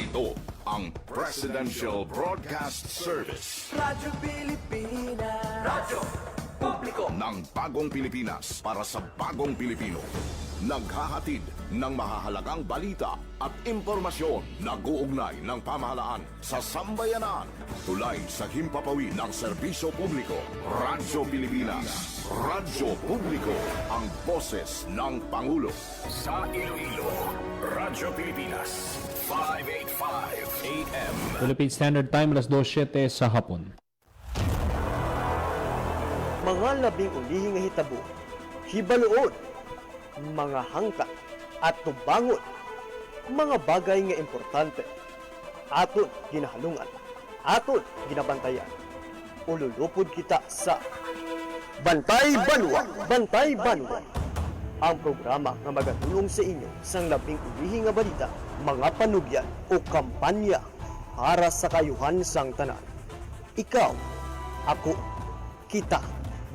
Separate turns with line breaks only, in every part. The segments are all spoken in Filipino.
Ito ang Presidential Broadcast Service.
Radyo Pilipinas. Radyo Publiko
Ng bagong Pilipinas para sa bagong Pilipino. Naghahatid ng mahahalagang balita at impormasyon na guugnay ng pamahalaan sa sambayanan. Tulay sa himpapawid ng serbisyo publiko. Radyo Pilipinas. Radyo Publiko. Ang boses ng Pangulo. Sa Iloilo, Radyo Pilipinas. 585 AM.
Philippine Standard Time, alas 2:07 sa hapon.
Mga labing ulihing nga hitabo, hibaluon, mga hangkat at tubangon, mga bagay nga importante, aton ginahalungan, aton ginabantayan. Ululupod kita sa Bantay Banwa, Bantay Banwa, ang programa nga magatulong sa inyo sang labing ulihing nga balita, mga panugyan o kampanya para sa kayuhan sang tanan. Ikaw, ako, kita,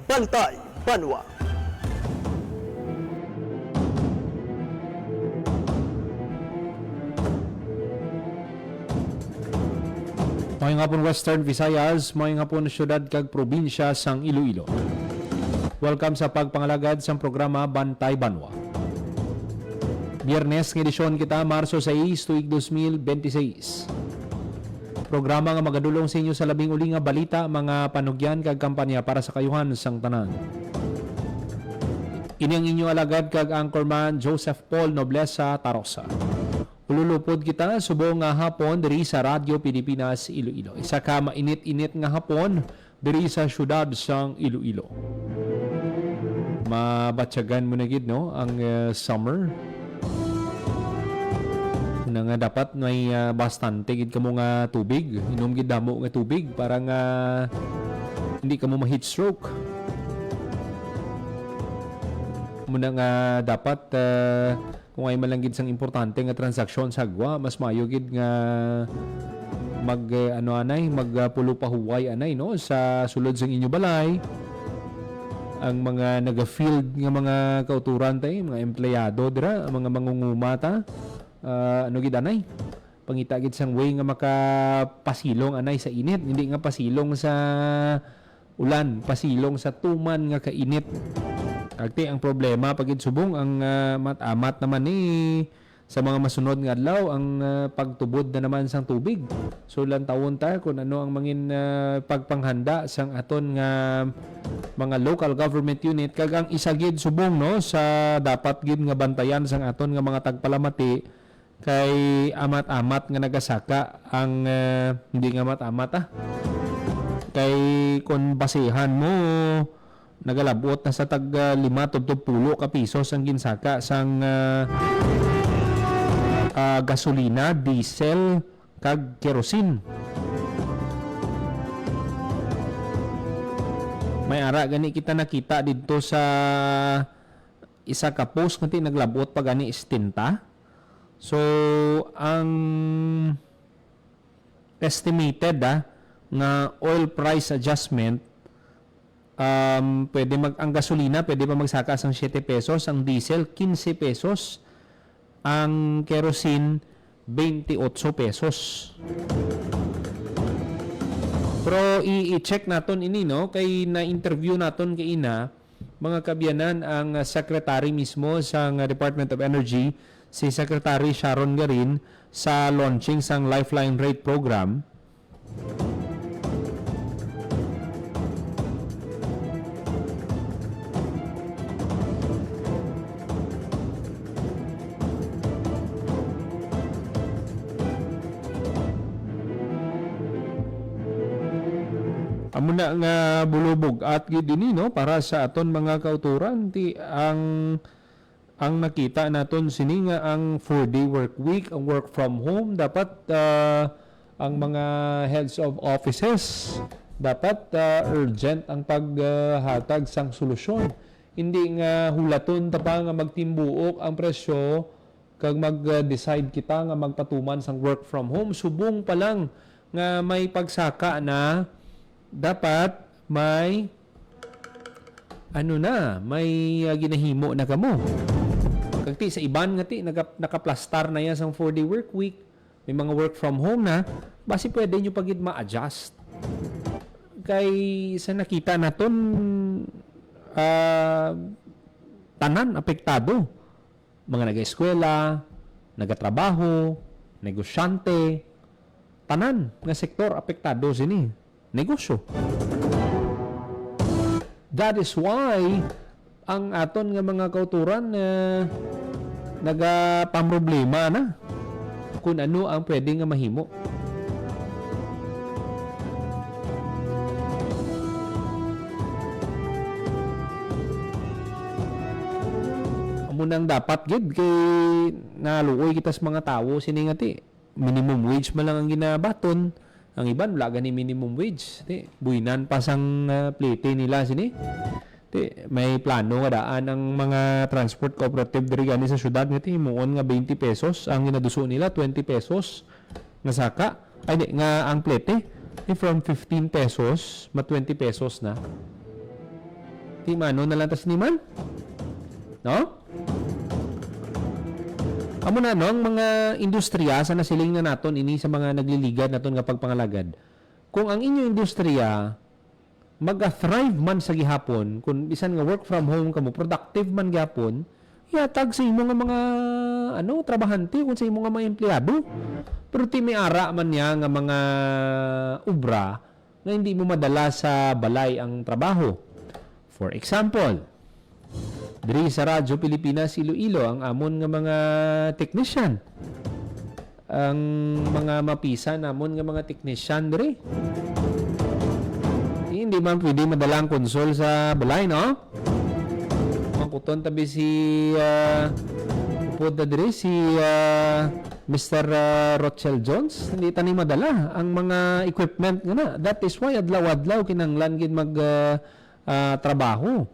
Bantay Banwa.
Mayong hapon Western Visayas, mayong hapon syudad kag probinsya sang Iloilo. Welcome sa pagpangalagad sang programa Bantay Banwa. Biyernes ng edisyon kita, Marso 6, tuig 2026. Programa nga magadulong sa inyo sa labing uli nga balita, mga panugyan kag kampanya para sa kayuhan sang tanan. Ini ang inyo alagad kag anchorman Joseph Paul Noblesa Tarosa. Ululupod kita subong nga hapon diri sa Radyo Pilipinas Iloilo. Isa ka mainit-init nga hapon diri sa syudad sang Iloilo. Mabatyagan mo na gid no ang summer na nga dapat may bastante gid kamo nga tubig, inom gid damo nga tubig para nga hindi kamo ma-heat stroke. Muna nga dapat kung ay malanggid sang importante nga transaksyon sa agwa, mas mayo gid nga mag magpulo pa huway anay no sa sulod sang inyo balay. Ang mga naga-field nga mga kauturan tay, mga empleyado dira, mga mangungumata, gid anay? Pangita gid sang way nga makapasilong anay sa init, hindi nga pasilong sa ulan, pasilong sa tuman nga kainit. Kagti ang problema pagid subong ang matamat naman ni sa mga masunod nga adlaw ang pagtubod na naman sang tubig. So lang tawon ta kung ano ang mangin pagpanghanda sang aton nga mga local government unit kag ang isa gid subong no sa dapat gid nga bantayan sang aton nga mga tagpalamati kay amat-amat nga nagasaka ang hindi nga amat-amat kay kon basehan mo nagalabot na sa tag 5 to 10 ka pisos ang ginsaka sang gasolina, diesel, kag kerosene. May ara gani kita nakita dito sa isa ka post nga naglabot pa gani istinta. So ang estimated nga oil price adjustment pwede ang gasolina pwede pa magsaka sang 7 pesos, ang diesel 15 pesos, ang kerosene 28 pesos. Pero i-check naton ini no kay na-interview naton kay ina mga kabyanan ang secretary mismo sa Department of Energy, si Secretary Sharon Garin sa launching sang Lifeline Rate Program. Muna nga bulubog at gid dinhi no para sa aton mga kauturan ti ang nakita naton sini nga ang 4-day work week, ang work from home dapat ang mga heads of offices dapat urgent ang paghatag sang solusyon. Hindi nga hulaton ta pa nga magtimbuok ang presyo kag mag-decide kita nga magpatuman sang work from home subong pa lang nga may pagsaka na dapat may may ginahimo na kamo. Kagti sa iban nga ti nakaplastar na yan sang 4-day work week, may mga work from home na, basi pwede nyo pagid ma-adjust. Kay sa nakita naton tanan apektado. Mga nag-eskwela, nagatrabaho, negosyante, tanan nga sektor apektado sini. Negosyo. That is why ang aton nga mga kauturan nagapamroblema na kung ano ang pwede nga mahimo. Amo nang dapat gid kay naluoy kita sa mga tawo sini nga ti minimum wage man lang ang ginabaton. Ang iban wala gani minimum wage. Ti buinan pa sang plete nila sini. Ti may plano nga daan ang mga transport cooperative diri gani sa syudad nga ti muon nga 20 pesos ang ginaduso nila 20 pesos nga saka ay di, nga ang plete from 15 pesos ma 20 pesos na. Ti mano na lang tas ni man? No? Amo na no, ang mga industriya sa nasiling na naton ini sa mga nagliligad naton nga pagpangalagad. Kung ang inyo industriya mag-thrive man sa gihapon, kung bisan nga work from home kamo, productive man gihapon, ihatag sa imo nga mga trabahante kung sa imo nga mga empleyado. Pero ti may ara man niya nga mga ubra na hindi mo madala sa balay ang trabaho. For example, diri sa Radyo Pilipinas Iloilo ang amon nga mga technician. Ang mga mapisa namon nga mga technician diri. Hindi man pwede madala ang konsol sa balay, no? Mangkuton tabi si upod na diri si Mr. Rochelle Jones. Hindi tani madala ang mga equipment nga na. That is why adlaw-adlaw kinanglan gid mag trabaho.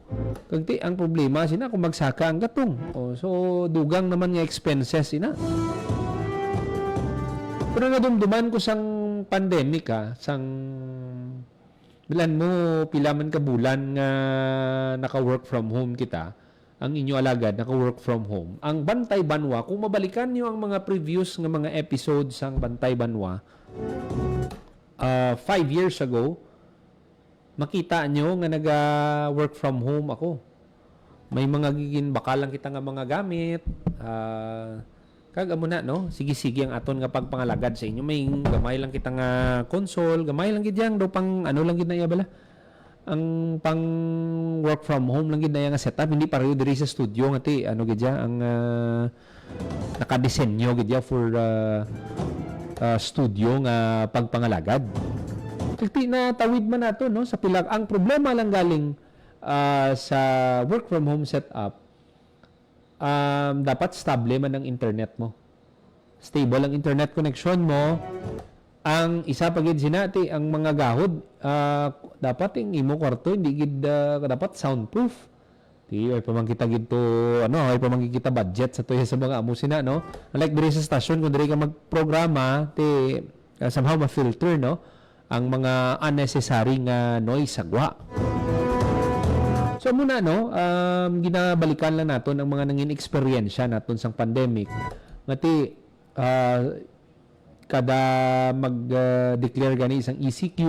Kagti ang problema sina kung magsaka ang gatong. So dugang naman nga expenses sina. Pero nadumduman ko sang pandemic sang bilan mo pila man ka bulan nga naka-work from home kita. Ang inyo alagad naka-work from home. Ang Bantay Banwa, kung mabalikan niyo ang mga previous nga mga episodes sang Bantay Banwa 5 years ago, makita nyo nga naga-work from home ako. May mga baka lang kita nga mga gamit. Kag amo na, no? Sige-sige ang aton nga pagpangalagad sa inyo. May gamay lang kita nga console. Gamay lang gid yang do pang ano lang gid na iya bala. Ang pang work from home lang gid na iya nga setup. Hindi pareho diri sa studio nga ti ano gid ya ang nakadesenyo gid ya for studio nga pagpangalagad. Kalti na tawid man nato no sa pilag. Ang problema lang galing sa work from home setup, dapat stable man ang internet mo. Stable ang internet connection mo. Ang isa pagid sinati ang mga gahod, dapat ang imo kwarto hindi gid dapat soundproof. Di ay pamangkita gid to ay pamangkita budget sa tuya sa mga amo sina no. Like diri sa station kung diri ka magprograma ti somehow ma-filter no ang mga unnecessary nga noise sagwa. So muna no, ginabalikan lang naton ang mga nangin eksperyensya naton sang pandemic. Ngati kada mag-declare gani isang ECQ,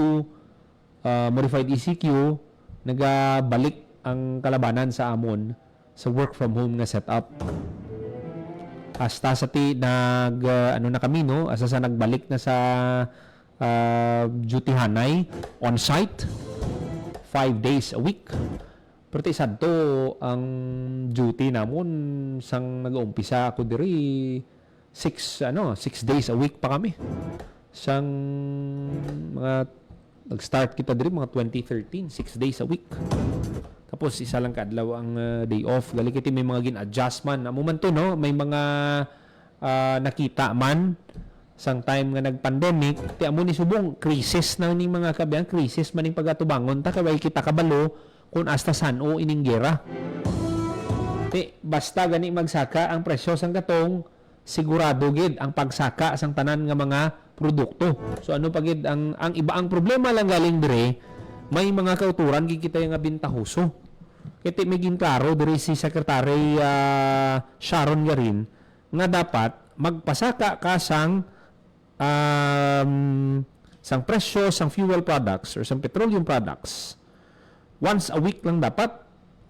modified ECQ, nagabalik ang kalabanan sa amon sa work from home nga setup. Hasta sa ti na kami no, asa sa nagbalik na sa duty hanay on site 5 days a week. Pero sadto ang duty namon sang nag-uumpisa ako diri 6 days a week pa kami. Sang mga nag-start kita diri mga 2013, 6 days a week. Tapos isa lang kadlaw ang day off. Gali kiti may mga gin-adjustment. Amo man to no, may mga nakita man sang time nga nag-pandemic, ti amo ni subong krisis na ning mga kabayan, krisis man ning pagatubangon ta kay kita kabalo kung hasta sano ining gera. Ti basta gani magsaka ang presyo sang katong sigurado gid ang pagsaka sang tanan nga mga produkto. So ano pagid ang iba ang problema lang galing dire, may mga kauturan gid kita nga bintahuso. Kiti may ginklaro dire si Secretary Sharon Garin nga dapat magpasaka ka sang sang presyo, sang fuel products or sang petroleum products, once a week lang dapat.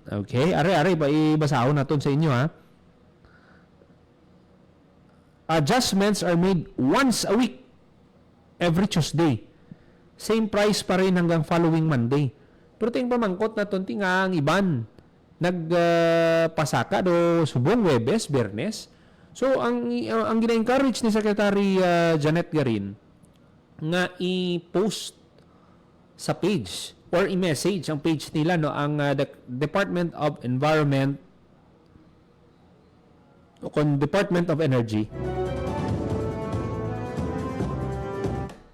Okay? Are ba ibasahon naton sa inyo, ha? Adjustments are made once a week, every Tuesday. Same price pa rin hanggang following Monday. Pero ting pamangkot na ton tinga ang iban nagpasaka do subong Webes, Bernes. So ang gina-encourage ni Secretary Janet Garin nga i-post sa page or i-message ang page nila, no, ang Department of Environment o Department of Energy.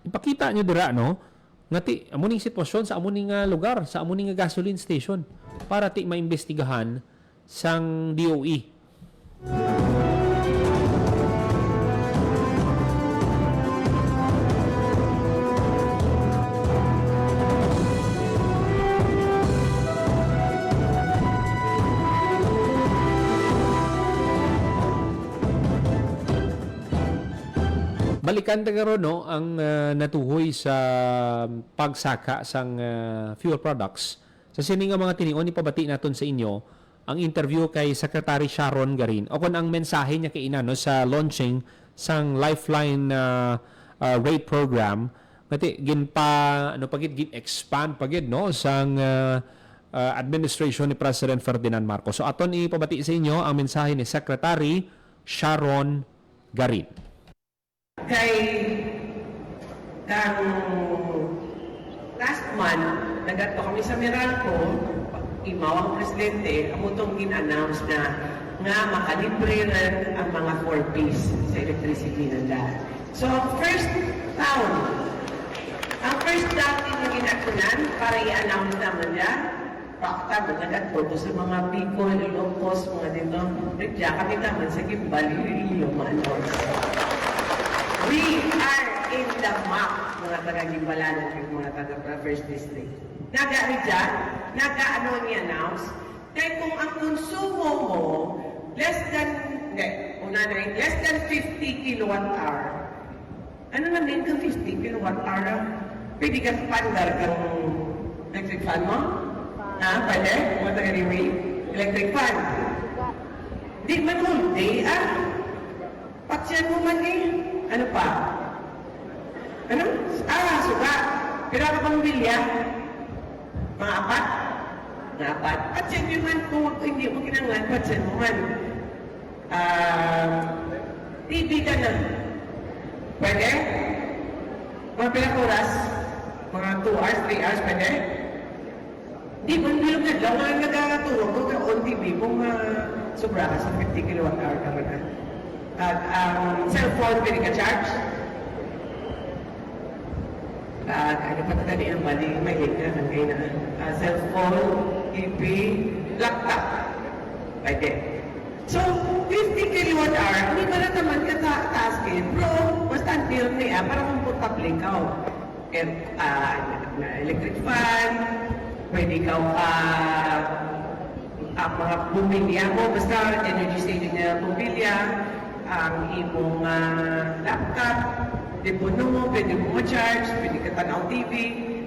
Ipakita nyo dira, no, nga ti amuning sitwasyon sa amuning lugar, sa amuning gasoline station para ti maimbestigahan sang DOE. Balikan ta karon, no, ang natuhoy sa pagsaka sang fuel products. Sa sini nga mga tinion, ipabati naton sa inyo ang interview kay Secretary Sharon Garin. O kung ang mensahe niya kay ina, no, sa launching sang Lifeline rate program, ngati gin expand pagid, no, sang administration ni President Ferdinand Marcos. So aton ipabati sa inyo ang mensahe ni Secretary Sharon Garin.
Kay last month, nagato kami sa Meralco, imaw ang presidente, amutong gin-announce na nga makalibre rin ang mga 4Ps sa electricity nila. So, first town na ginatunan para i-announce naman niya, pakta mo nagato sa mga Bicol, Ilocos, mga dito, Ridya, kami naman sa Gimbal, Ilomanos. We are in the map, mga taga-Gimbalan at mga taga-First District. Naga-ri dyan, naga-ano ni-announce, kaya kung ang konsumo mo, less than 50 kilowatt-hour, ano namin kung 50 kilowatt-hour? Pwede ka pandar kang electric fan mo? Pwede? Mga taga-riwi? Electric fan? Di man whole day, patsyan mo man eh. Ano pa? Ano? Suga. Pero ako pang bilya. Mga apat? Mga apat. Patsin yun man kung hindi mo kinangan, patsin mo man. TV ka na. Pwede? Mga pilang oras? Mga 2 hours, 3 hours, pwede? Di mo nilong na lang ang nagkakatulog ko on TV kung sobra ka sa 50 kilowatt-hour ka rin. At cellphone, pwede ka charge? Ano pa tadi ang bali, may link na kayo na. Cellphone, EP, laptop. Pwede. So, 50 kilowatt-hour, hindi ba na naman ka-taskin? Bro, basta ang deal niya, para komportable ikaw. Electric fan, pwede ikaw ang mga bumilya mo, basta energy saving na bumilya, ang imong laptop, di puno mo, pwede mo ma-charge, pwede ka tanaw TV,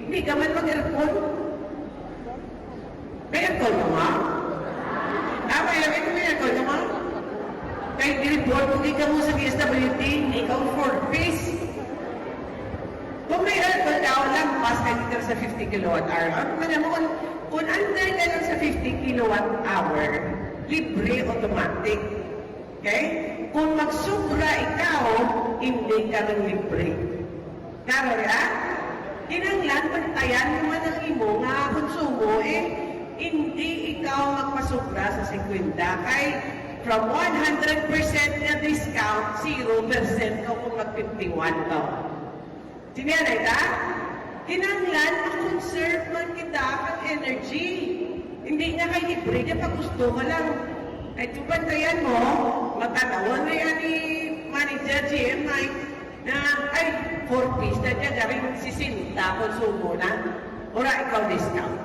hindi ka man mag-aircon. May aircon mo nga? May aircon mo nga? Kahit di-report, kung ikaw mo sa DSWD, ikaw 4-piece. Kung may aircon daw lang, mas kahit ka sa 50 kilowatt-hour. Kung under ka lang sa 50 kilowatt-hour, libre automatic. Okay? Kung magsubra ikaw, hindi ka ng libre. Karo ya? Kinanglan, pantayan naman ang imo nga konsumo, hindi ikaw magpasubra sa 50. Kay from 100% na discount, 0% ka kung mag-51 ka. Siniyanay ka? Kinanglan, mag-conserve man kita ng energy. Hindi nga kay libre niya pag gusto ka lang. Ay, tupantayan mo, magkataon na yan ni Manager GMI na, 4-piece na niya, gawin 60 konsumo na. Ora, ikaw discount.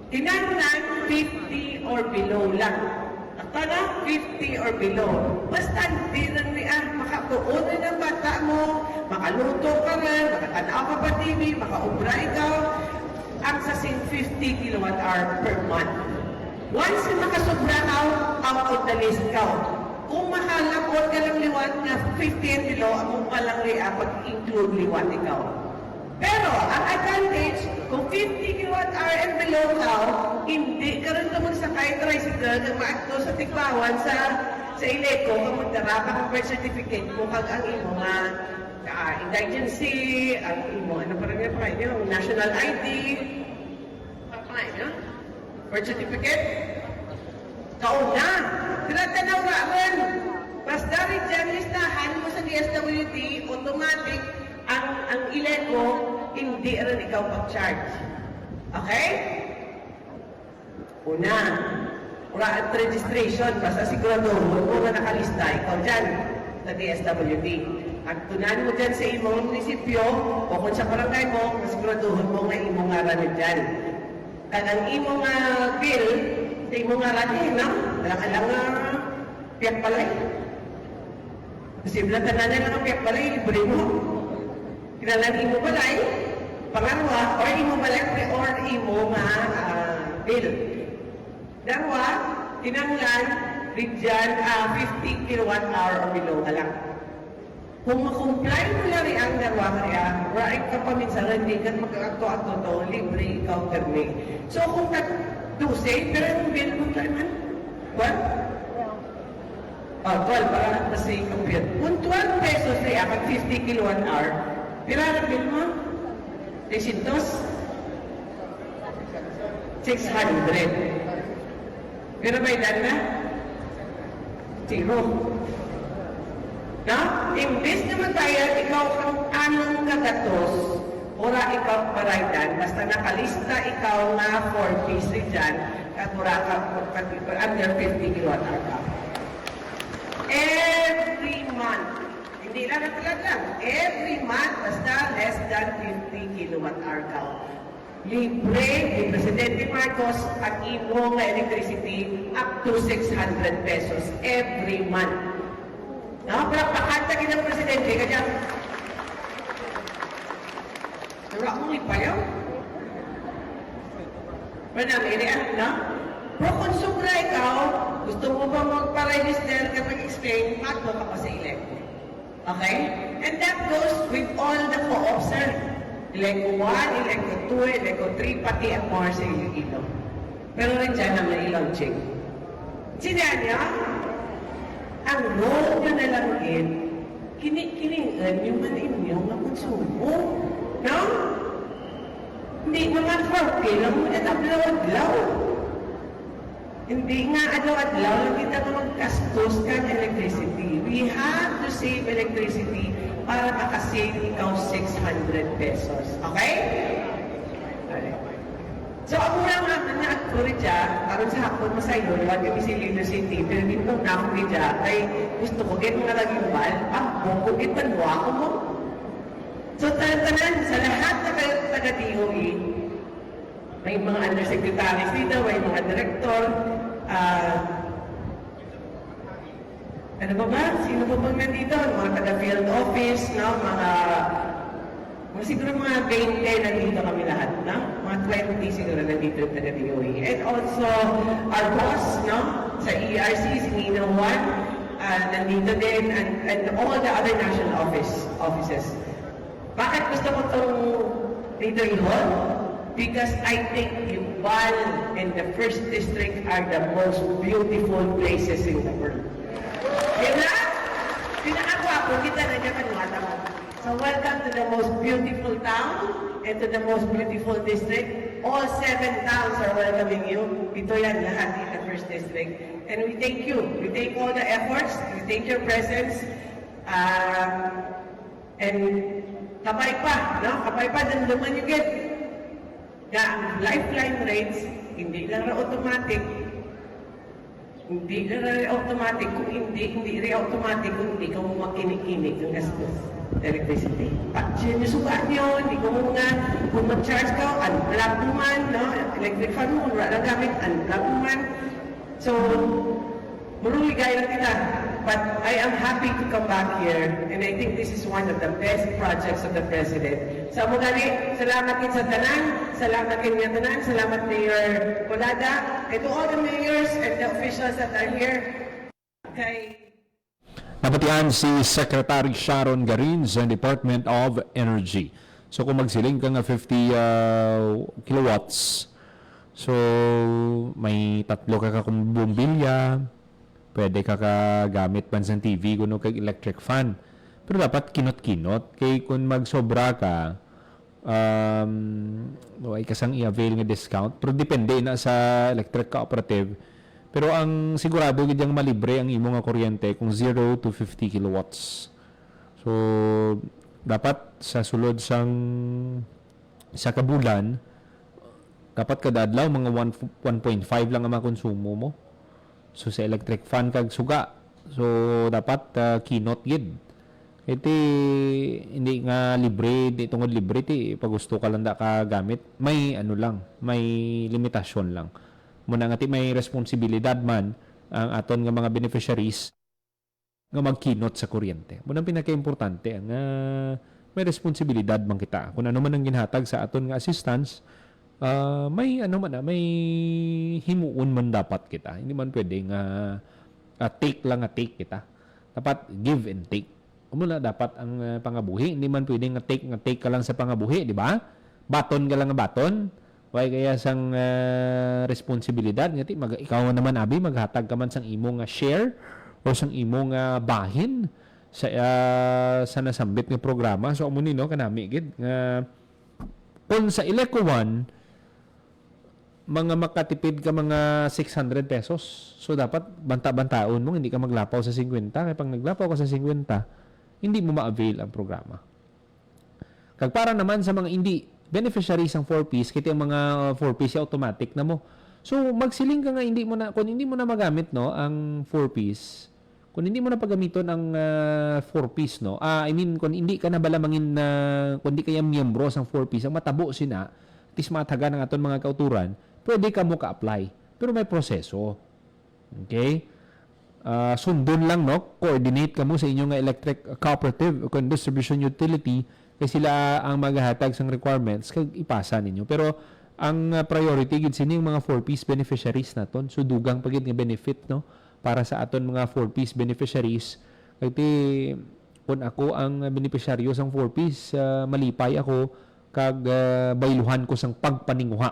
Kinanglan, 50 or below lang. Akala, 50 or below. Basta, hindi lang niya. makaluto ka rin, makatanaw ka pa TV, makaubra ikaw, ang sa 50 kilowatt hour per month. Once na makasobra ka, out of the list ka. Kung mahalakot ka ng liwat na 50 and below, ang palang rea pag-include liwat ikaw. Pero, ang advantage, kung 50 kilowatt hour and below ka, hindi ka rin naman sakay tricycle na maakto sa Tikbawan sa Ileco, kung magdarapa ng birth certificate mo, kag ang imo nga indigency, ang imo, ano pa rin yung national ID, birth certificate, kauna. Tinatanaw na rin. Basta rin dyan listahan mo sa DSWD, automatic, ang Ileco, hindi rin ikaw pag-charge. Okay? Una, at registration, basta sigurado mo na nakalista, ikaw dyan sa DSWD. At tunan mo dyan sa imong munisipyo, o kung sa barangay mo, masiguraduhon mo nga imong ngaran dyan. Kaya ang imong bill, sa imong ngaran no? Dala ka lang piyak palay. Posible tanan na lang ang piyak palay, libre mo. Kinalang imo balay, pangarawa, or imo balay, or imo bill. Darwa, tinanglan, Ridjan, 50 kilowatt hour o below ka lang. Kung makomply mo lang rin ang darwa kaya, right ka pa minsan, hindi ka magkakato-ato to, libre ikaw permi. So kung nag-12, pero yung bill mo tayo man? 12? 12, para kasi ikaw bill. Kung 12 pesos rin, pag 50 kilowatt hour, pira na bill mo? 600? 600. Pero may dan na? Zero. No? Imbis na magbayad, ikaw ang anong kagatos, ora ikaw paraydan, basta nakalista ikaw na 4 piece rin dyan, katura ka, under 50 kilowatt hour ka. Every month, hindi lang natalag lang, every month, basta less than 50 kilowatt hour ka. Libre ni Presidente Marcos ang imo nga electricity up to 600 pesos every month. Napakakanta ng Presidente, kanya wala akong ipayaw. Wala namin, no? Pero kung sobra ikaw, gusto mo ba magpa-register kapag explain, magpo ka pa sa Ileco. Okay? And that goes with all the co-ops, sir. Ileco 1, Ileco 2, Ileco 3, pati ang more sa Iloilo. Pero rin dyan ang nailaunching. Sinanya, ang role nyo na lang kinikilingan yung man inyong na konsumo. No? Hindi naman 40 lang mo na adlaw-adlaw. Hindi nga adlaw-adlaw lang kita magkastos kang electricity. We have to save electricity para makasave ikaw 600 pesos. Okay? So, ako lang naman na ako rin dyan, karon sa hapon masayo, liwan kami si Lilo City, pero di po na ako rin dyan, ay gusto ko, get mga laging bal, bongko, get banwa ko mo. So, tanan sa lahat na taga-DOE, may mga undersecretaries dito, may mga director, ano ba? Sino ba bang nandito? Mga taga-field office, no? Siguro mga 20 nandito kami lahat, no? Mga 20 siguro nandito yung taga-DOE. And also, our boss, no? Sa ERC, si Nina Juan, nandito din, and all the other national offices. Bakit gusto ko itong dito i-hold? Because I think Yubal and the first district are the most beautiful places in the world. Diba? Pinakagwapo kita na dyan manuwata mo. So welcome to the most beautiful town and to the most beautiful district. All 7 towns are welcoming you. Ito yan lahat in the first district. And we thank you. We thank all the efforts. We thank your presence. And kapay pa, no? Kapay pa, dandaman you get. Na ang lifeline rates, hindi lang automatic. Hindi lang automatic. Kung hindi rin automatic, kung hindi ka mo makinig-kinig ng gastos. Electricity. Patch yun yung sugat nyo, hindi ko muna, kung mag-charge ka, unplug mo man, no? Electric fan mo, wala lang gamit, unplug mo man. So, maruligay lang kita. But I am happy to come back here, and I think this is one of the best projects of the President. Sa mga salamat kin sa tanan, salamat kin nga tanan, salamat Mayor Colada, and to all the mayors and the officials that are here. Kay
Napatian si Secretary Sharon Garin sa Department of Energy. So kung magsiling ka nga 50 kilowatts, so may tatlo ka kung bumbilya, pwede ka gamit pan sa TV kuno kay electric fan. Pero dapat kinot-kinot kay kung magsobra ka ay kasang i-avail nga discount. Pero depende na sa electric cooperative. Pero ang sigurado gidyang malibre ang imo nga kuryente kung 0 to 50 kilowatts. So dapat sa sulod sa kabulan dapat kada adlaw mga 1.5 lang ang makonsumo mo. So sa electric fan kag suga. So dapat kinot gid. Iti hindi nga libre, di tungod libre ti pag gusto ka lang da ka gamit, may ano lang, may limitasyon lang. Muna nga ti may responsibilidad man ang aton nga mga beneficiaries nga magkinot sa kuryente. Muna ang pinaka-importante ang may responsibilidad man kita. Kung ano man ang ginhatag sa aton nga assistance, may ano man may himuon man dapat kita. Hindi man pwedeng take lang take kita. Dapat give and take. Muna dapat ang pangabuhi. Hindi man pwedeng take ka lang sa pangabuhi, di ba? Baton ka lang nga baton. Why kaya sang responsibilidad ngati ikaw naman abi maghatag ka man sang imong share o sang imong bahin sa nasambit nga programa. So amo ni no kanami gid nga kung sa Eleco 1 mga makatipid ka mga 600 pesos. So dapat banta-bantaon mo hindi ka maglapaw sa 50 kay pag naglapaw ka sa 50 hindi mo ma-avail ang programa. Kag para naman sa mga hindi beneficiaries ng 4Ps, kiti ang mga 4Ps automatic na mo. So magsiling ka nga kung hindi mo na magamit no ang 4Ps, kung hindi mo na paggamiton ang 4Ps no. I mean kung hindi ka na balamangin na kung hindi kaya miyembro sang 4Ps, ang matabo sina tis mataga ng aton mga kauturan, pwede ka mo ka-apply. Pero may proseso. Okay? Sundon lang no, coordinate ka mo sa inyong electric cooperative o distribution utility kasi sila ang maghahatag sang requirements kag ipasa ninyo. Pero ang priority gid sining mga 4Ps beneficiaries naton. So dugang pagid nga benefit no para sa aton mga 4Ps beneficiaries. Kay kun ako ang beneficiaryo sang 4Ps, malipay ako kag bayluhan ko sang pagpaninguha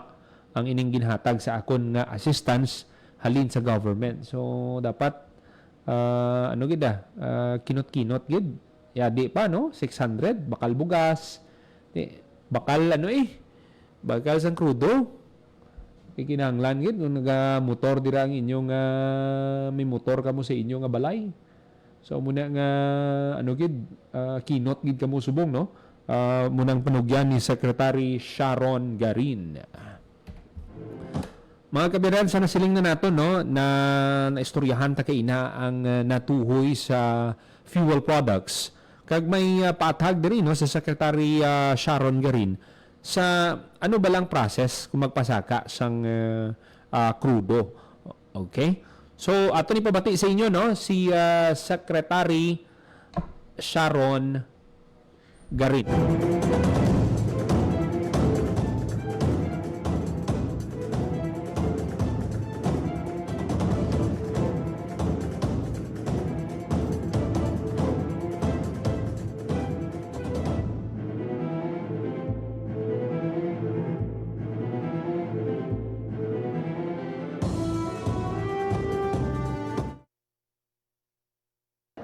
ang ining ginhatag sa akon nga assistance halin sa government. So dapat kinot-kinot gid. Di pa no 600 bakal bugas. Bakal bakal sang krudo. Ikinahanglan gid kung naga-motor dira ang inyong may motor kamo sa inyo nga balay. So muna nga kinot gid kamo subong no. Munang panugyan ni Secretary Sharon Garin. Mga kabiran, sana siling na nato no na naistoryahan ta kay ina ang natuhoy sa fuel products. Kag may paatag diri no sa Secretary Sharon Garin sa ano ba lang process kung magpasaka sang krudo. Okay? So ato ni pabati sa inyo no si Secretary Sharon Garin.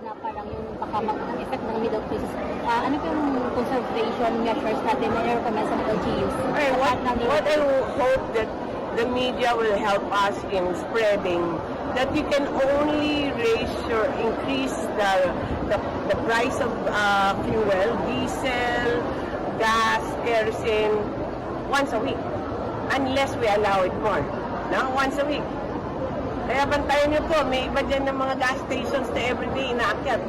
Na parang yung baka ang effect ng middle class. Ano po yung conservation measures natin na i-recommend sa mga LGUs?
What I hope that the media will help us in spreading that you can only increase the price of fuel, diesel, gas, kerosene once a week unless we allow it more. No? Once a week. Kaya bantayan niyo po, may iba dyan ng mga gas stations na everyday inaakyat.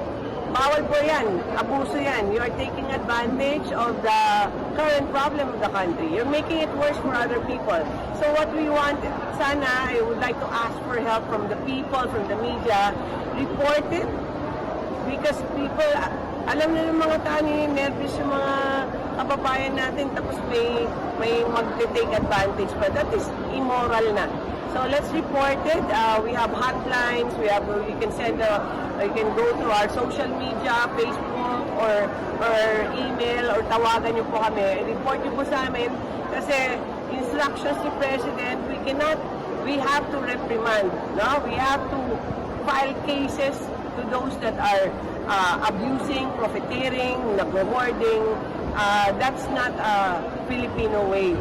Bawal po yan. Abuso yan. You are taking advantage of the current problem of the country. You're making it worse for other people. So what we want, sana, I would like to ask for help from the people, from the media. Report it. Because people, alam na ng mga tao, nervous yung mga kababayan natin, tapos may mag-take advantage pa. That is immoral na. So let's report it. We have hotlines. You can you can go through our social media, Facebook, or email, or tawagan niyo po kami. Report niyo po sa amin kasi instructions ni President, we have to reprimand. No? We have to file cases to those that are abusing, profiteering, nag-rewarding. That's not a Filipino way.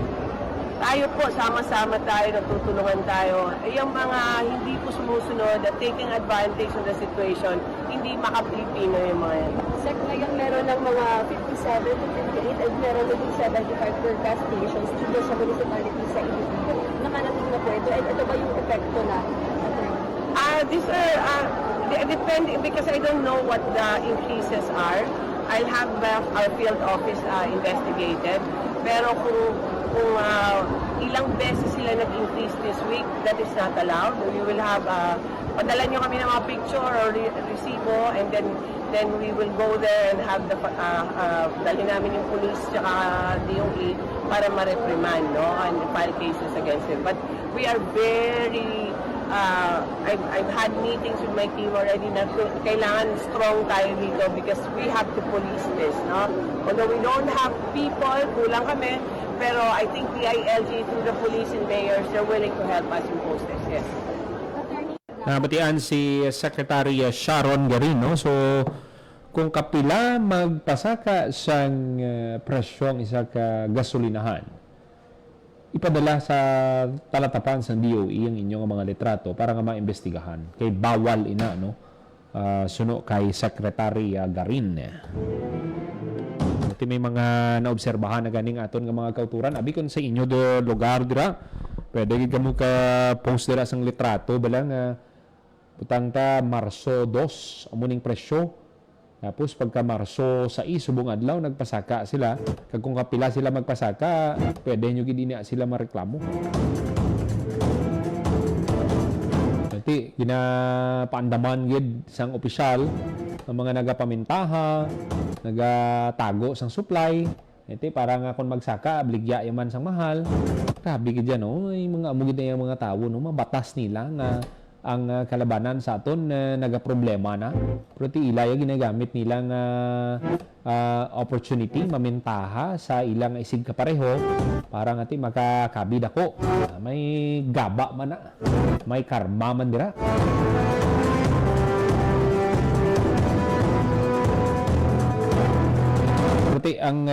Tayo po, sama-sama tayo, natutulungan tayo. Yung mga hindi po sumusunod at taking advantage of the situation, hindi maka-Filipino yung mga yan.
Sec, ngayon meron ng mga 57 to 58 at meron na din 75 per gas stations dito sa municipality sa Iloilo. Nakarating na po ito. At ito ba yung epekto na?
These are, depending, because I don't know what the increases are. I'll have our field office investigated. Pero kung ilang beses sila nag-increase this week, that is not allowed. We will have, padala nyo kami ng mga picture or resibo, and then we will go there and have dali namin yung police tsaka DOE para ma-reprimand, no, and file cases against them. But we are very, I've had meetings with my team already na kailangan strong tayo dito because we have to police this, no? Although we don't have people, kulang kami, pero I think the ILG through the police and mayors, they're willing to help us impose this, yes.
Nabatian si Secretary Sharon Garin, no? So, kung kapila magpasaka sang presyong isa ka gasolinahan, ipadala sa talatapan sa DOE ang inyong mga litrato para nga maimbestigahan. Kay bawal ina, no? Suno kay Secretary Garin. Iti may mga naobserbahan na ganing aton nga mga kauturan. Abi kon sa inyo do lugar dira, pwede gid kamo ka post dira sang litrato balang butang ta Marso 2 amuning presyo. Tapos pagka Marso 6 subong adlaw nagpasaka sila. Kag kung kapila sila magpasaka, pwede nyo gid ina sila mareklamo. Iti ginapaandaman gid sang opisyal ang mga nagapamintaha, nagatago sang supply. Iti para nga kung magsaka, bligya yaman sang mahal. Grabe gid yan, no? Ay, mga amugid na yung mga tao, no? Mabatas nila nga ang kalabanan sa aton nagaproblema na. Pero ti ilaya ginagamit nilang opportunity, mamintaha sa ilang isig kapareho para nga ti makakabid ako. May gaba man na. May karma man dira. Pati ang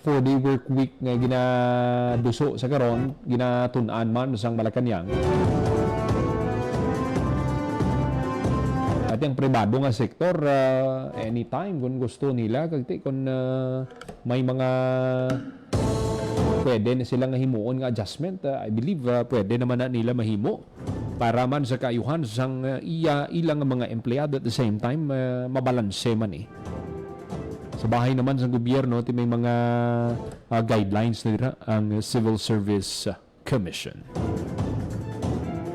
4-day work week nga ginaduso sa karon, ginatun-an man sang Malacañang. At yung pribado nga sektor, anytime kung gusto nila, kung may mga pwede na silang himuon nga adjustment, I believe pwede naman na nila mahimo para man sa kaayuhan sang ilang mga empleyado at the same time mabalanse man eh. Sa bahay naman sa gobyerno, may mga guidelines nila ang Civil Service Commission.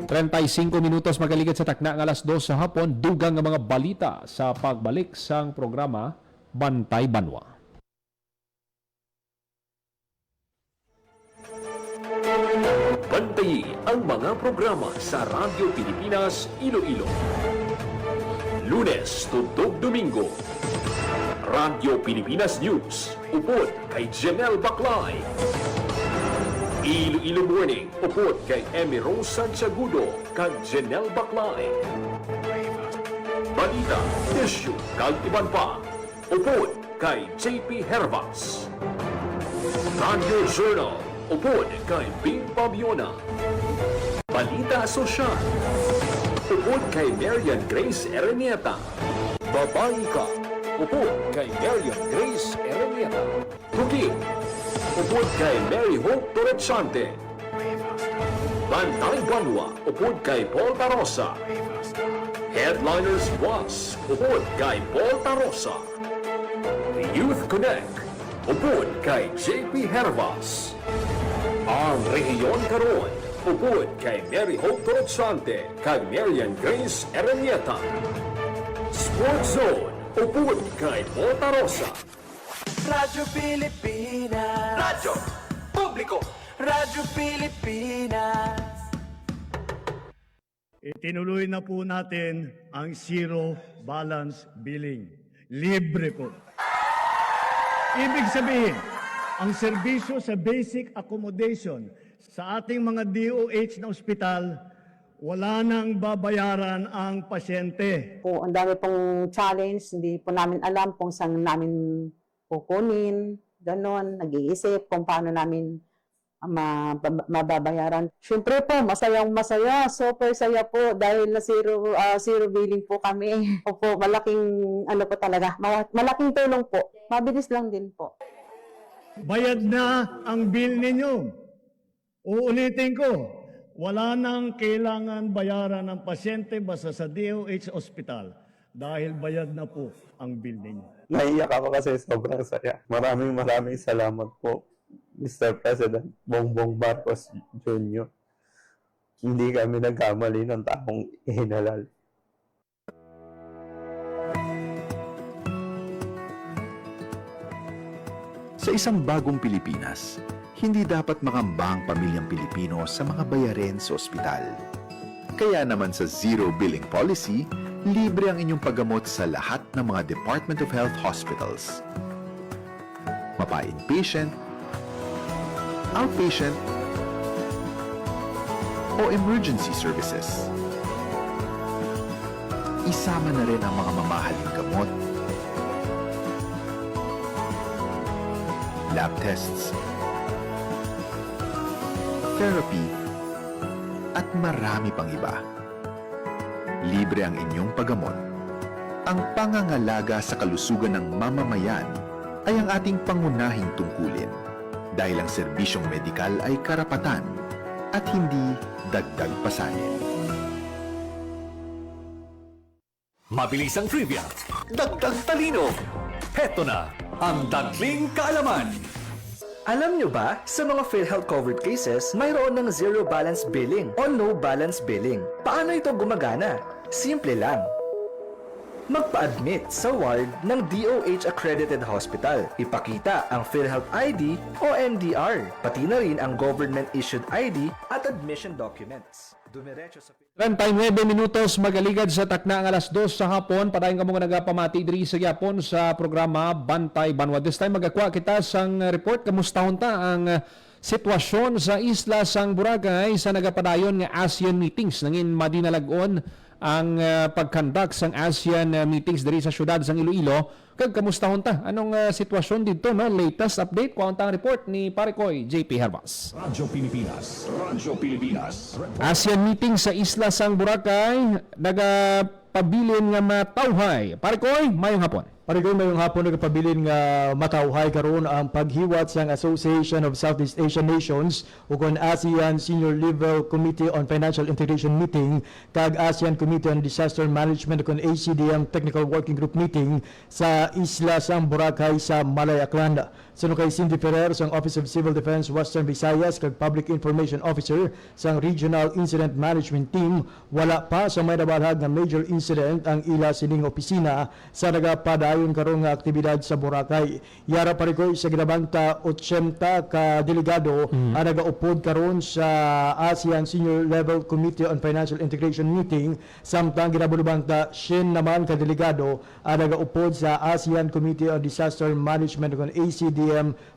35 minutos magaligat sa takna ng alas 2 sa hapon, dugang ng mga balita sa pagbalik sang programa Bantay Banwa.
Bantayi ang mga programa sa Radyo Pilipinas Iloilo. Lunes to Domingo. Radyo Pilipinas News, upod kay Janelle Baclay. Iloilo Morning, upod kay Emmy Rose Santiagudo, kag Janelle Baclay. Balita, issue, kag iban pa, upod kay JP Hervas. Radio Journal, upod kay Bing Pabiona. Balita Sosyal, upod kay Marian Grace Erenieta. Babae Ka, upod kay Marian Grace Erenieta. Tuking, upod kay Mary Hope Torrechante. Bantay Banwa, upod kay Paul Tarosa. Headliners Plus, upod kay Paul Tarosa. Youth Connect, upod kay JP Hervas. Ang Rehiyon Karon, upod kay Mary Hope Torrechante kay Marian Grace Erenieta. Sports Zone, Upod kay Volta Rosa.
Radyo Pilipinas. Radyo Publiko. Radyo Pilipinas.
Itinuloy na po natin ang zero balance billing. Libre po. Ibig sabihin, ang serbisyo sa basic accommodation sa ating mga DOH na ospital, wala nang babayaran ang pasyente.
Po, ang dami pong challenge, hindi po namin alam kung saan namin kukunin, ganon, nag-iisip kung paano namin mababayaran. Siyempre po, masayang masaya, super saya po dahil na zero billing po kami. Opo, malaking ano po talaga, malaking tulong po. Mabilis lang din po.
Bayad na ang bill ninyo. Uulitin ko, wala nang kailangan bayaran ng pasyente basta sa DOH Hospital dahil bayad na po ang bill ninyo.
Naiyak ako kasi sobrang saya. Maraming salamat po, Mr. President Bongbong Marcos Jr. Hindi kami nagkamali ng taong ihinalal.
Sa isang bagong Pilipinas, hindi dapat makamba ang pamilyang Pilipino sa mga bayarin sa ospital. Kaya naman sa Zero Billing Policy, libre ang inyong paggamot sa lahat ng mga Department of Health hospitals. Mapa-inpatient, outpatient, o emergency services. Isama na rin ang mga mamahaling gamot, lab tests, therapy, at marami pang iba. Libre ang inyong paggamot. Ang pangangalaga sa kalusugan ng mamamayan ay ang ating pangunahing tungkulin dahil ang serbisyong medikal ay karapatan at hindi dagdag pasanin.
Mabilis ang trivia, dagdag talino. Heto na ang Dagling Kaalaman.
Alam nyo ba, sa mga PhilHealth covered cases, mayroon ng zero balance billing o no balance billing. Paano ito gumagana? Simple lang. Magpa-admit sa ward ng DOH accredited hospital. Ipakita ang PhilHealth ID o MDR, pati na rin ang government-issued ID at admission documents. Dumiretso sa
39 minutos magaligad sa takna ang alas 2 sa hapon. Padayon ka mga nagapamati diri sa Yapon sa programa Bantay Banwa. This time magakwa kita sang report. Kamustahon ta ang sitwasyon sa isla sang Boracay sa nagapadayon nga ASEAN meetings. Nangin madinalagon ang pagkandak sang ASEAN meetings diri sa syudad sang Iloilo. Kag kamustahon ta? Anong sitwasyon dito, no? Latest update, kuwantang report ni Parekoy JP Herbas.
Radyo Pilipinas. Radyo Pilipinas.
ASEAN meeting sa isla sang Boracay, nagapabilin nga matawhay. Parekoy, mayong hapon.
Parikoy mayong hapon nagpabilin nga matawhay karon ang paghiwat sang Association of Southeast Asian Nations ug ang ASEAN Senior Level Committee on Financial Integration meeting kag ASEAN Committee on Disaster Management ug ACDM Technical Working Group meeting sa isla sang Boracay sa Malayaklan. Suno kay Cindy Ferrer sang Office of Civil Defense Western Visayas kag Public Information Officer sang Regional Incident Management Team, wala pa sa may nabalhag nga major incident ang ila sining opisina sa nagapadayon karong nga aktibidad sa Boracay. Yara parikoy sa ginabanta 80 ka delegado ang nagaupod karon sa ASEAN Senior Level Committee on Financial Integration meeting, samtang ginabulubanta 100 naman ka delegado ang nagaupod sa ASEAN Committee on Disaster Management ug ACDM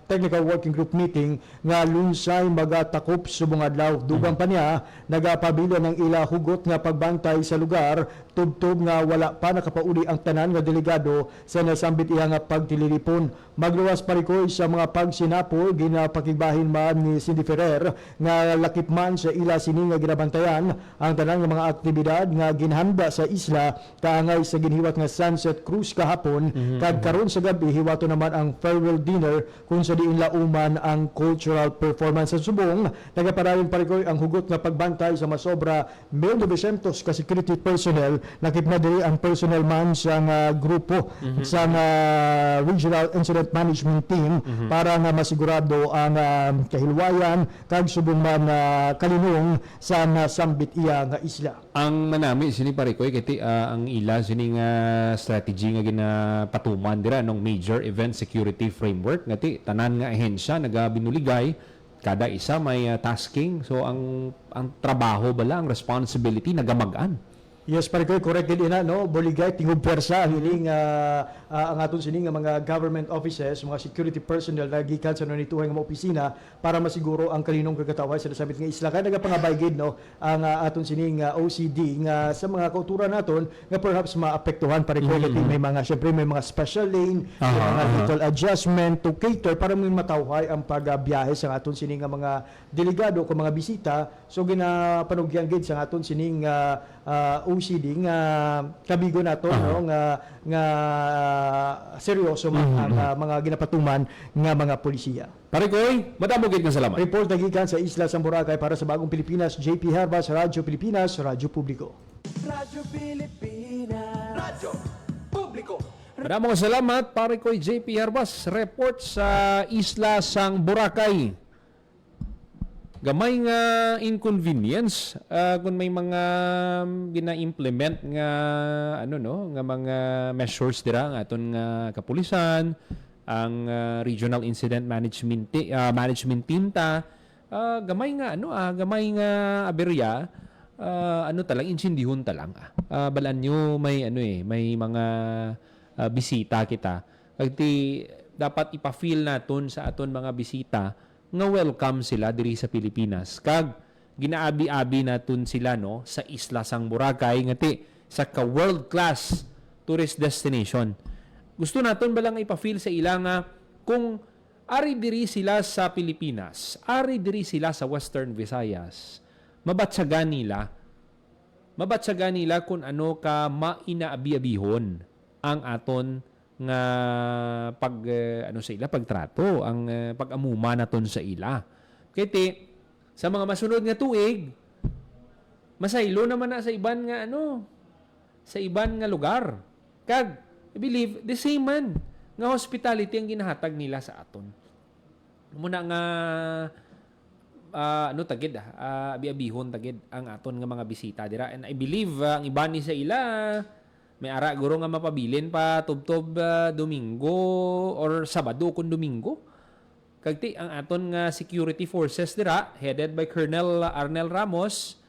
Technical Working Group meeting nga lunsay magatakop subong adlaw. Dugang pa niya nagapabilin ng ila hugot nga pagbantay sa lugar tubtob nga wala pa nakapauli ang tanan nga delegado sa nasambit iya nga pagtililipon. Magluwas parikoy sa mga pagsinapol ginapakigbahin man ni Cindy Ferrer nga lakip man sa ila sini nga ginabantayan ang tanan nga mga aktibidad nga ginhanda sa isla kaangay sa ginhiwat nga Sunset Cruise kahapon. Kag karon sa gabi hiwato naman ang farewell dinner kung sa diin lauman ang cultural performance sa subong. Nagapadayon parikoy ang hugot nga pagbantay sa masobra 1,900 ka security personnel nakip na diri ang personnel man sa grupo sa Regional Incident Management Team para nga masigurado ang kahilwayan kag subong man kalinong sa nasambit iya nga isla.
Ang manami sini Parikoy kiti ang ila sini nga strategy nga ginapatuman dira nung major event security framework ngati tanan nga ahensya nagabinuligay kada isa may tasking, so ang trabaho bala, ang responsibility nagamagan.
Yes, Parikoy, correct din ina, no? Boligay, tingog pwersa, hiling ang aton sining nga mga government offices, mga security personnel na gikan sa nunituhay nga mga opisina para masiguro ang kalinong kagataway sa nasabit nga isla. Kaya nagapangabaygid, no? Ang aton sining OCD nga sa mga kauturan naton nga perhaps maapektuhan Parikoy, may mga, syempre may mga special lane, may mga little adjustment to cater para may matawhay ang pagbiyahe sa aton sining nga mga delegado o mga bisita. So ginapanugyan gid sa aton sining OCD nga kabigo nato no nga seryoso ang mga ginapatuman nga mga polisiya.
Parikoy, madamo gid nga salamat.
Report nagikan sa Isla Sang Boracay para sa Bagong Pilipinas, JP Herbas, Radyo Pilipinas, Radyo Publiko.
Radyo Pilipinas. Radyo Publiko.
Madamo nga salamat Parikoy JP Herbas, report sa Isla Sang Boracay. Gamay nga inconvenience kung may mga gina-implement nga nga mga measures dira nga aton nga kapulisan, ang Regional Incident Management Team ta gamay nga gamay nga aberya talang insindihon talang balaan nyo may may mga bisita kita kagti dapat ipa-feel naton sa aton mga bisita nga welcome sila diri sa Pilipinas. Kag ginaabi-abi naton sila no sa Isla Sang Boracay ngati sa ka world class tourist destination. Gusto naton balang ipa-feel sa ila nga kung ari diri sila sa Pilipinas, ari diri sila sa Western Visayas. Mabatsagan nila kung ano ka mainaabi-abihon ang aton nga sa ila pagtrato, ang pag-amuma naton sa ila. Kaya sa mga masunod nga tuig masaylo naman na sa iban nga sa iban nga lugar. Kag I believe the same man nga hospitality ang ginahatag nila sa aton. Muna nga abi-abihon tagid ang aton nga mga bisita dira, and I believe ang iban ni sa ila may ara guro nga mapabilin pa tubtob Domingo or Sabado kun Domingo. Kagti ang aton nga security forces dira headed by Colonel Arnel Ramos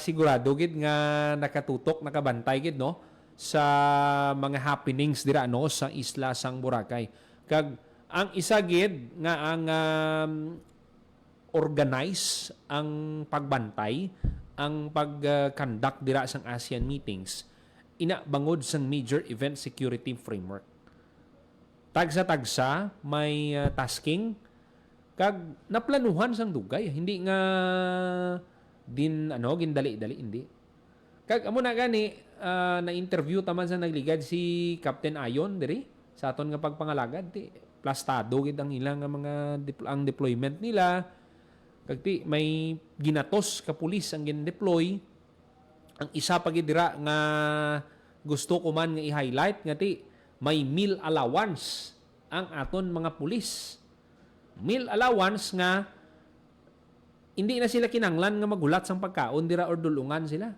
sigurado gid nga nakatutok, nakabantay gid no sa mga happenings dira no sa Isla Sang Boracay. Kag ang isa gid nga ang organize ang pagbantay, ang pag-conduct dira sang ASEAN meetings inabangod sang major event security framework. Tagsa-tagsa may tasking kag naplanuhan sang dugay, hindi nga gindali-dali hindi. Kag amo na gani na-interview taman sa nagligad si Captain Ayon diri sa aton nga pagpangalagad plastado gid ang ilang nga mga ang deployment nila. Kag may ginatos ka pulis ang gin-deploy. Ang isa pa gid dira nga gusto ko man nga i-highlight nga may meal allowance ang aton mga pulis. Meal allowance nga hindi na sila kinanglan nga magulat sang pagkaon dira or dulungan sila.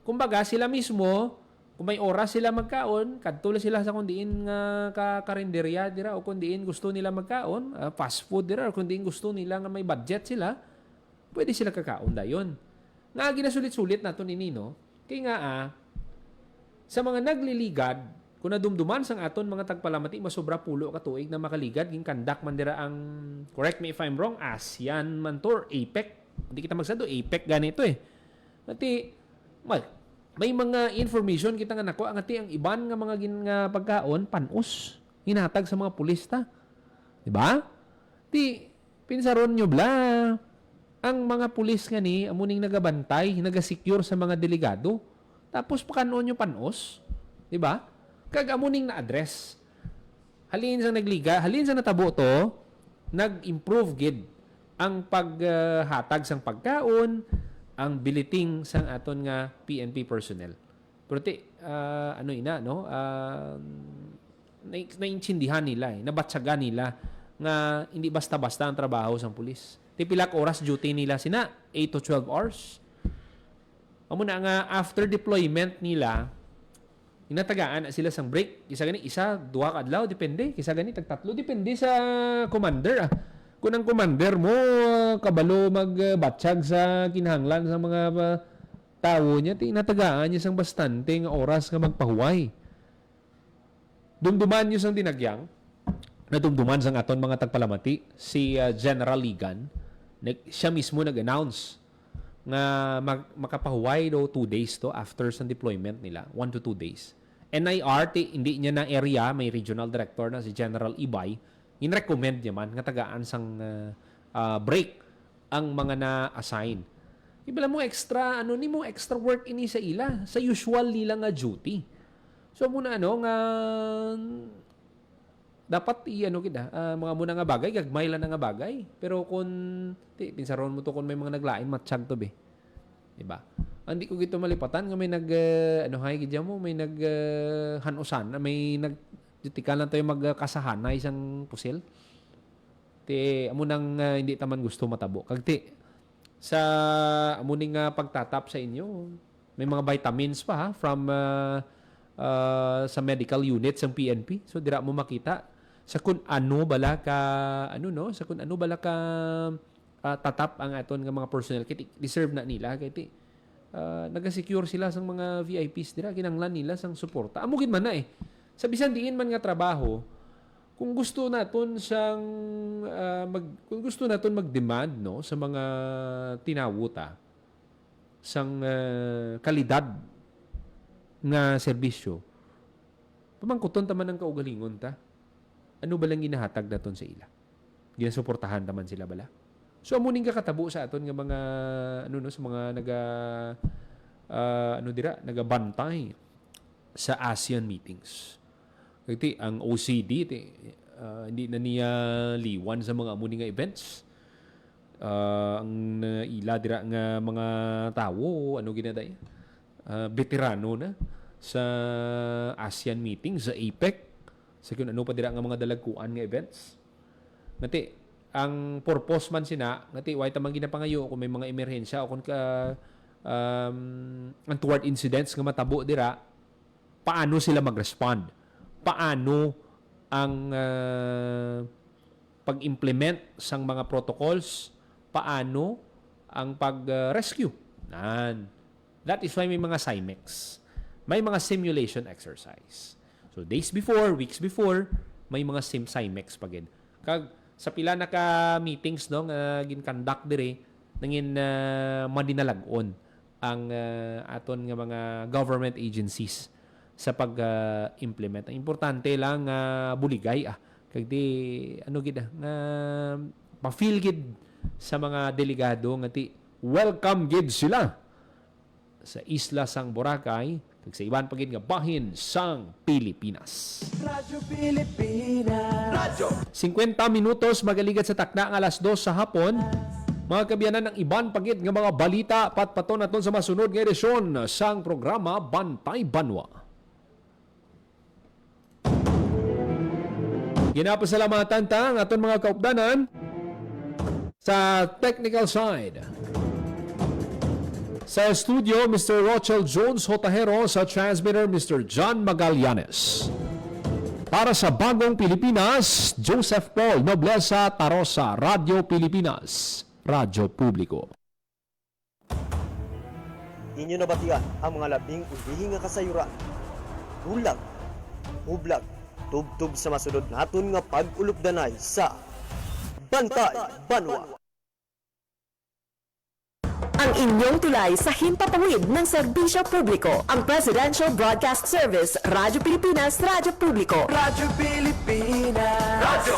Kumbaga sila mismo kung may oras sila magkaon, kadto sila sa kundiin nga karinderya dira o kundiin gusto nila magkaon, fast food dira or kundiin gusto nila nga may budget sila, pwede sila kakaon dayon. Nga ginasulit-sulit naton ini no. Kay nga sa mga nagliligad, kung nadumduman sang aton mga tagpalamati masobra pulo ka tuig na makaligad ging kandak man dira ang, correct me if I'm wrong, ASEAN man to or APEC. Hindi kita magsado APEC ganito may mga information kita nga nako ang ang iban nga mga pagkaon panos hinatag sa mga pulis ta. Di ba? Pinsaron nyo bla ang mga pulis nga ni amuning nagabantay, nagasecure sa mga delegado. Tapos pakanon nyo panos. Di ba? Kag amuning na-address. Halin sa nagliga, halin sa natabo to, nag-improve gid ang paghatag sang pagkaon, ang billeting sang aton nga PNP personnel. Pero naiintindihan nila nabatsagan nila nga hindi basta-basta ang trabaho sa pulis. Pilak oras duty nila sina 8 to 12 hours. Amo na nga after deployment nila inatagaan na sila sang break. Kisa gani isa, duha ka adlaw depende. Kisa gani tagtatlo depende sa commander. Kung ang commander mo kabalo magbatsyag sa kinahanglan sa mga tao niya, tinatagaan niya sang bastante nga oras nga magpahuway. Dumduman niyo sang dinagyang na dumduman sang aton mga tagpalamati si General Ligan. Siya mismo nag-announce nga makapahuway do 2 days to after sa deployment nila, 1 to 2 days. NIR, hindi niya na area, may regional director na si General Ibay, in-recommend niya man nga tagaan sang break ang mga na-assign. Ibala mo extra, extra work ini sa ila, sa usual nila nga duty. So muna nga dapat mga muna nga bagay, gagmay lang nga bagay. Pero kung pinsaron mo to kung may mga naglain matsyag to be. Diba? Hindi ko gito malipatan nga may may hanusan, may titikan lang tayo magkasahan na isang pusil. Amo nang hindi taman gusto matabo. Kagti sa amuning pagtatap sa inyo, may mga vitamins pa from sa medical units ng PNP. So dira mo makita sa kung ano bala ka sa kung ano bala ka tatap ang aton nga mga personnel kiti deserve na nila kiti naga-secure sila sang mga VIPs dira kinanglan nila sang suporta. Amo gid man na sa bisan diin man nga trabaho kung gusto naton sang kung gusto naton mag-demand sa mga tinawuta sang kalidad nga serbisyo. Pamangkuton taman ang kaugalingon ta. Ano ba lang ginahatag naton sa ila? Ginasuportahan taman sila bala. So amuning kakatabo sa aton nga mga sa mga nagabantay sa ASEAN meetings. Kaya ang OCD hindi na niya liwan sa mga amuning nga events. Ang ila dira nga mga tawo ginaday? Veterano na sa ASEAN meetings, sa APEC, sa kung ano pa dira nga mga dalagkuan nga events. Ngati, ang purpose man sina, ngati, why tamang ginapangayo kung may mga emerhensya o kung untoward incidents nga matabo dira, paano sila mag-respond? Paano ang pag-implement sang mga protocols? Paano ang pag-rescue? That is why may mga CIMEX. May mga simulation exercise. So, days before, weeks before, may mga CIMEX pa gid. Kag sa pila na ka meetings gin-conduct dire nangin madinalagon ang aton nga mga government agencies sa pag-implement. Ang importante lang buligay kag di gid nga pa-feel gid sa mga delegado nga welcome gid sila sa isla sang Boracay kag sa iban pagid nga bahin sang Pilipinas.
Radyo Pilipinas. Radyo
50 minutos magaligat sa takna nga alas 2 sa hapon. Mga kabyanan ng iban pagid nga mga balita patpaton naton sa masunod nga edisyon sang programa Bantay Banwa. Ginapasalamatan ta ang aton mga kaupdanan sa technical side. Sa studio, Mr. Rochel Jones Hotahero, sa transmitter, Mr. John Magallanes. Para sa Bagong Pilipinas, Joseph Paul Noblesa Tarosa, Radyo Pilipinas, Radyo Publiko.
Inyo nabatian ang mga labing ulihing nga kasayuran. Bulag, hublag, tubtub sa masunod naton nga pag-ulupdanay sa Bantay Banwa.
Ang inyong tulay sa himpapawid ng serbisyo publiko. Ang Presidential Broadcast Service, Radyo Pilipinas, Radyo Publiko.
Radyo Pilipinas.
Radyo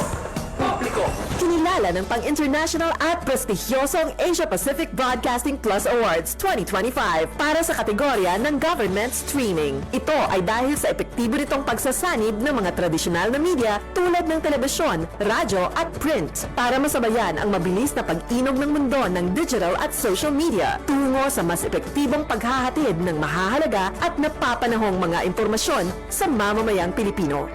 Publiko.
Kinilala ng pang-international at prestigyosong Asia-Pacific Broadcasting Plus Awards 2025 para sa kategorya ng Government Streaming. Ito ay dahil sa epektibo nitong pagsasanib ng mga tradisyonal na media tulad ng telebisyon, radyo at print para masabayan ang mabilis na pag-inog ng mundo ng digital at social media tungo sa mas epektibong paghahatid ng mahahalaga at napapanahong mga impormasyon sa mamamayang Pilipino.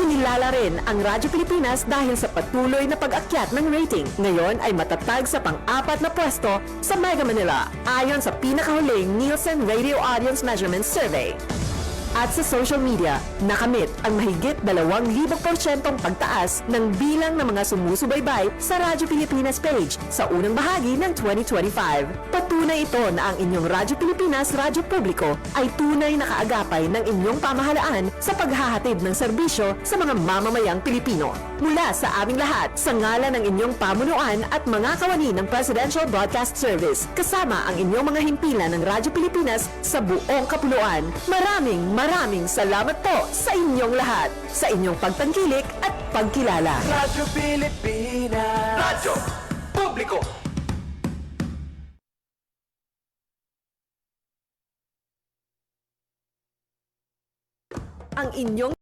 Kinilala rin ang Radyo Pilipinas dahil sa patuloy na pag-akyat ng rating. Ngayon ay matatag sa pang-4 na pwesto sa Mega Manila ayon sa pinakahuling Nielsen Radio Audience Measurement Survey. At sa social media, nakamit ang mahigit 2,000% pagtaas ng bilang ng mga sumusubaybay sa Radyo Pilipinas page sa unang bahagi ng 2025. Patunay ito na ang inyong Radyo Pilipinas Radyo Publiko ay tunay na kaagapay ng inyong pamahalaan sa paghahatid ng serbisyo sa mga mamamayang Pilipino. Mula sa aming lahat, sa ngalan ng inyong pamunuan at mga kawani ng Presidential Broadcast Service, kasama ang inyong mga himpilan ng Radyo Pilipinas sa buong kapuluan. Maraming salamat po sa inyong lahat, sa inyong pagtangkilik at pagkilala.
Radyo Pilipinas.
Radyo Publiko.
Ang inyong